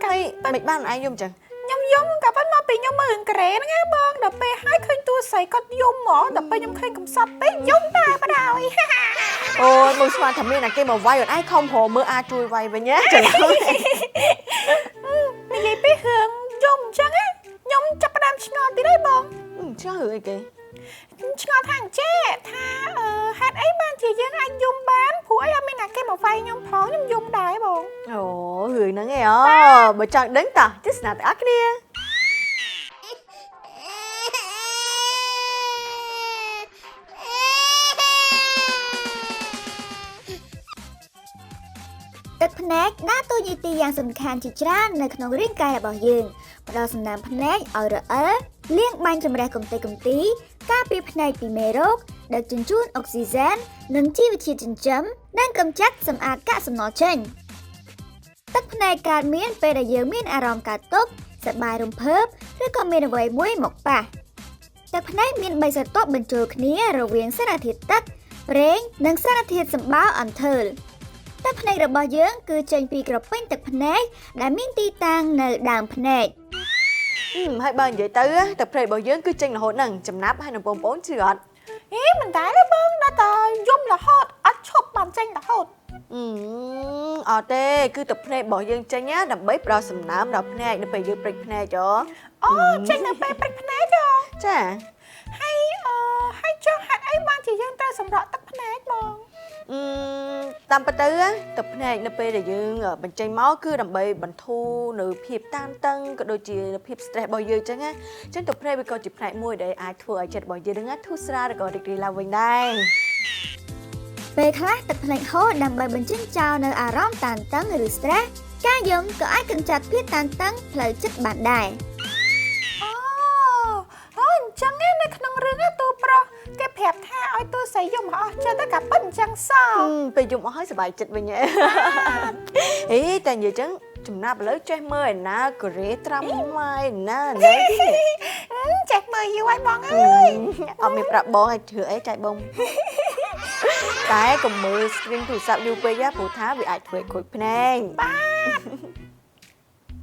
cái mình ban ai dùng chẳng nhom yếm cả bắt mà bị nhom mượn kẻ nó nghe bông đập bê hai khơi tuaใส่ con yếm mỏ đập bê nhom khơi cầm sắt bê yếm ta bắt đầu ôi mừng xoan thầm miên là cái màu vay còn ai không hồ mưa a chui vay về nhé trời ơi mày vậy bê hưởng yếm chẳng á nhom chắp đam ngon tí đấy bông chưa hử kì ngon thằng chết tha hạt ấy ban chỉ riêng anh yếm bán phụ ấy mình là cái màu vay nhom phó nhom yếm đái bông ồ hử nó nghe ó bởi chọn đứng ta chứ nào ta ác điទឹកភ្នែកដើរតួនាទីយ៉ាងសំខាន់ជាច្រើននៅក្នុងរាងកាយរបស់យើងផ្ដល់សំណើមភ្នែកឲ្យរអិលលាងបាញ់ចម្រះកម្ទេចកម្ទីការពារភ្នែកពីមេរោគដឹកជញ្ជូនអុកស៊ីហ្សែននិងជីវជាតិចិញ្ចឹមនិងកម្ចាត់សម្អាតកាកសំណល់ចេញទឹកភ្នែកកើតមានពេលដែលយើងមានអារម្មណ៍កើតទុក្ខសប្បាយរំភើបឬក៏មានអ្វីមួយមកប៉ះទឹកភ្នែកមាន3ស្រទាប់បញ្ចូលគ្នារវាងសារធាតុទឹកប្រេងនិងសារធាតុសម្បោរអន្ថើលទឹកភ្នែករបស់យើងគឺចេញពីក្រពេញទឹកភ្នែកដែលមានទីតាំងនៅដើមភ្នែក ហើយបើនិយាយទៅទឹកភ្នែករបស់យើងគឺចេញរហូតហ្នឹងចំណាប់ហើយនឹងបងប្អូនជឿអត់ mình thấy đấy bông đã tờ yếm là hot ắt chụp bàn tranh là hot អត់ទេគឺទឹកភ្នែករបស់យើងចេញណាដើម្បីផ្ដល់សំណើមដល់ភ្នែកនៅពេលយើងព្រិចភ្នែកចុះ អូចេញនៅពេលព្រិចភ្នែកចុះ ចា ហើយចុះហេតុអីបានជាយើងត្រូវសម្រក់ទឹកភ្នែកបង តាមពិតទៅទឹកភ្នែកនៅពេលដែលយើងបញ្ចេញមកគឺដើម្បីបន្ធូរនៅភាពតានតឹងក៏ដូចជាភាព stress របស់យើងអញ្ចឹងណាអញ្ចឹងទឹកភ្នែកវាក៏ជាផ្នែកមួយដែលអាចធ្វើឲ្យចិត្តរបស់យើងហ្នឹងធូរស្រាលឬក៏រីករាយឡើងវិញដែរ ពេលខ្លះទឹកភ្នែកហូរដើម្បីបញ្ចេញចោលនៅអារម្មណ៍តានតឹងឬ stress ការយំក៏អាចកម្ចាត់ភាពតានតឹងផ្លូវចិត្តបានដែរ អញ្ចឹងនៅក្នុងរឿងទូប្រុសគេប្រាប់ថាឲ្យទូស្រីយំអស់ចិត្តទៅកាពិតអញ្ចឹងសោះ ពេលយំអស់ហើយសប្បាយចិត្តវិញហ៎តែនិយាយអញ្ចឹងចំណាប់ឥឡូវចេះមើលឯណាកូរ៉េត្រាំម៉ៃណាចេះមើលយូរហើយបងអើយ អត់មានប្រាប់បងឲ្យជឿអីចែកបងតែកុំមើល screen ទូរស័ព្ទយូរពេកព្រោះថាវាអាចធ្វើឲ្យខូចភ្នែក បាទ